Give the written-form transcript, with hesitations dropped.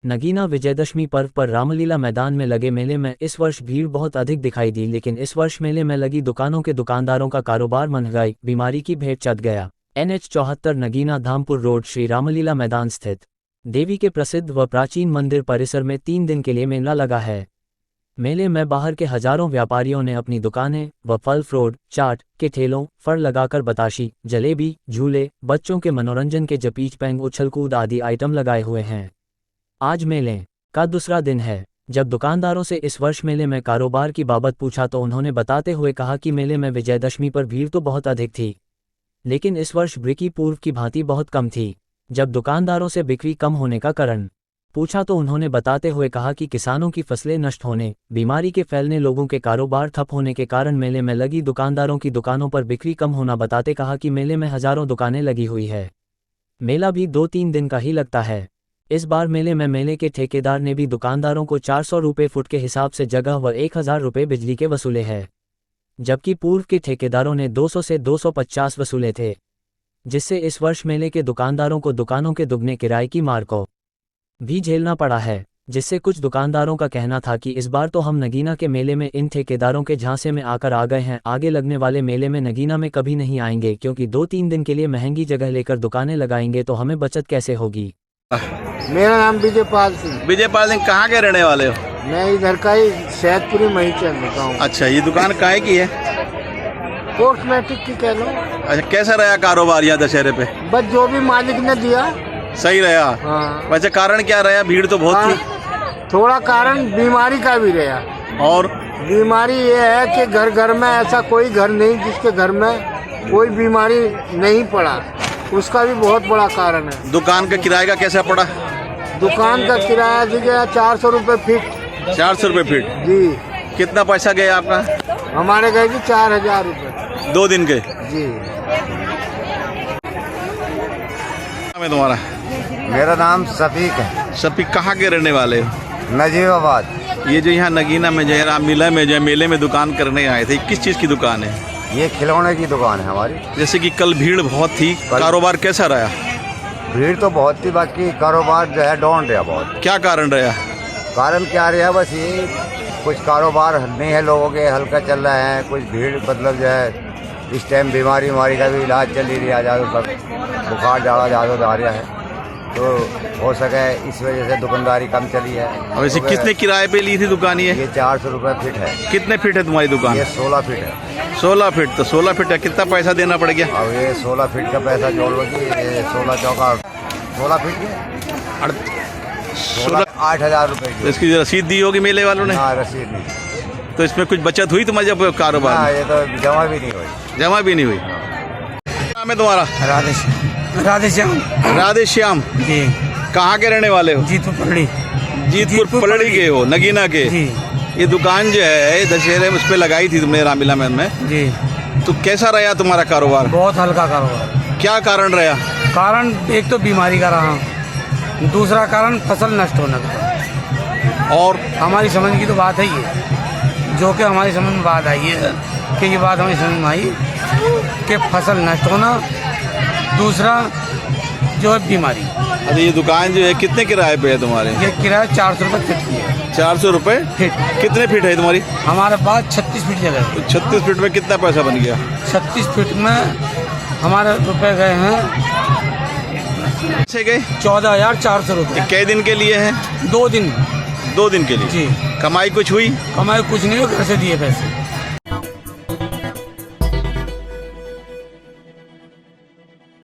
नगीना विजयदशमी पर्व पर रामलीला मैदान में लगे मेले में इस वर्ष भीड़ बहुत अधिक दिखाई दी, लेकिन इस वर्ष मेले में लगी दुकानों के दुकानदारों का कारोबार महंगाई बीमारी की भेंट चढ़ गया। NH 74 नगीना धामपुर रोड श्री रामलीला मैदान स्थित देवी के प्रसिद्ध व प्राचीन मंदिर परिसर में 3 दिन के लिए मेला लगा है। मेले में बाहर के हजारों व्यापारियों ने अपनी दुकानें व फल फ्रूट चाट के ठेलों फर लगाकर बताशी, जलेबी, झूले, बच्चों के मनोरंजन के जपीच पैंग, उछलकूद आदि आइटम लगाए हुए हैं। आज मेले का दूसरा दिन है। जब दुकानदारों से इस वर्ष मेले में कारोबार की बाबत पूछा तो उन्होंने बताते हुए कहा कि मेले में विजयदशमी पर भीड़ तो बहुत अधिक थी, लेकिन इस वर्ष बिक्री पूर्व की भांति बहुत कम थी। जब दुकानदारों से बिक्री कम होने का कारण पूछा तो उन्होंने बताते हुए कहा कि किसानों की फसलें नष्ट होने, बीमारी के फैलने, लोगों के कारोबार ठप होने के कारण मेले में लगी दुकानदारों की दुकानों पर बिक्री कम होना बताते कहा कि मेले में हजारों दुकानें लगी हुई है। मेला भी 2-3 दिन का ही लगता है। इस बार मेले में मेले के ठेकेदार ने भी दुकानदारों को 400 रुपये फुट के हिसाब से जगह व 1000 रुपये बिजली के वसूले हैं, जबकि पूर्व के ठेकेदारों ने 200 से 250 वसूले थे, जिससे इस वर्ष मेले के दुकानदारों को दुकानों के दुगने किराए की मार को भी झेलना पड़ा है। जिससे कुछ दुकानदारों का कहना था कि इस बार तो हम नगीना के मेले में इन ठेकेदारों के झांसे में आकर आ गए हैं, आगे लगने वाले मेले में नगीना में कभी नहीं आएंगे, क्योंकि 2-3 दिन के लिए महंगी जगह लेकर दुकानें लगाएंगे तो हमें बचत कैसे होगी। मेरा नाम विजयपाल सिंह। विजयपाल सिंह कहाँ के रहने वाले हो? मैं इधर का ही सैदपुरी महिचंद गाँव। अच्छा, ये दुकान काहे की है? कॉस्मेटिक की कह लो। अच्छा, कैसा रहा कारोबार यहाँ दशहरे पे? बस जो भी मालिक ने दिया सही रहा। हाँ। वैसे कारण क्या रहा? भीड़ तो बहुत थी। थोड़ा कारण बीमारी का भी रहा। और बीमारी ये है कि घर घर में ऐसा कोई घर नहीं जिसके घर में कोई बीमारी नहीं पड़ा, उसका भी बहुत बड़ा कारण है। दुकान का किराए का कैसा पड़ा? दुकान का किराया दी गया 400 रुपये फीट। 400 रुपये फीट जी। कितना पैसा गया आपका? हमारे गए जी 4000 रुपये 2 दिन के जी। मैं तुम्हारा? मेरा नाम शफीक है। शफीक कहाँ के रहने वाले हो? नजीबाबाद। ये जो यहाँ नगीना में जो है रामलीला में जो है मेले में दुकान करने आए थे, किस चीज़ की दुकान है? ये खिलौने की दुकान है हमारी। जैसे कि कल भीड़ बहुत थी, कारोबार कैसा रहा? भीड़ तो बहुत थी, बाकी कारोबार जो है डाउन रहा बहुत। क्या कारण रहा? कारण क्या रहा? बस ये कुछ कारोबार नहीं है लोगों के, हल्का चल रहा है। कुछ भीड़ मतलब जो है इस टाइम बीमारी का भी इलाज चल ही रहा, ज़्यादा बुखार ज़्यादा आ रहा है, तो हो सके इस वजह से दुकानदारी कम चली है। अब वैसे कितने किराए पे ली थी दुकान ये? 400 रुपये फीट है। कितने फीट है तुम्हारी दुकान? ये 16 फीट है। 16 फीट। तो 16 फीट है, कितना पैसा देना पड़ गया? अब ये 16 फीट का पैसा जोड़ लो जी, ये 16 चौका 16 फीट के 8,000 रुपये की। तो इसकी रसीद दी होगी मेले वालों ने? हाँ, रसीद नहीं। तो इसमें कुछ बचत हुई तुम्हारे जब कारोबार? हाँ, ये तो जमा भी नहीं हुई। जमा भी नहीं हुई। नाम है तुम्हारा? राधे श्याम। राधे श्याम जी। कहाँ के रहने वाले हो? जीतपुर पलड़ी के हो, नगीना के। ये दुकान जो है दशहरे में उस पर लगाई थी तुमने रामलीला में जी। तो कैसा रहा तुम्हारा कारोबार? बहुत हल्का कारोबार। क्या कारण रहा? कारण एक तो बीमारी का रहा, दूसरा कारण फसल नष्ट होने का। और हमारी समझ की तो बात है ये, जो कि हमारी समझ में बात आई है कि ये बात हमें समझ में आई कि फसल नष्ट होना, दूसरा जो है बीमारी। अरे ये दुकान जो है कितने किराए पे है तुम्हारे? ये किराया 400 रुपये फीट की है। 400 रुपये फीट। कितने फीट है तुम्हारी? हमारे पास 36 फीट जगह है। तो 36 फीट में कितना पैसा बन गया? 36 फीट में हमारे रुपए गए हैं से गए 14,400 रुपये। कै दिन के लिए है? 2 दिन। 2 दिन के लिए जी। कमाई कुछ हुई? कमाई कुछ नहीं हुई, घर से दिए पैसे।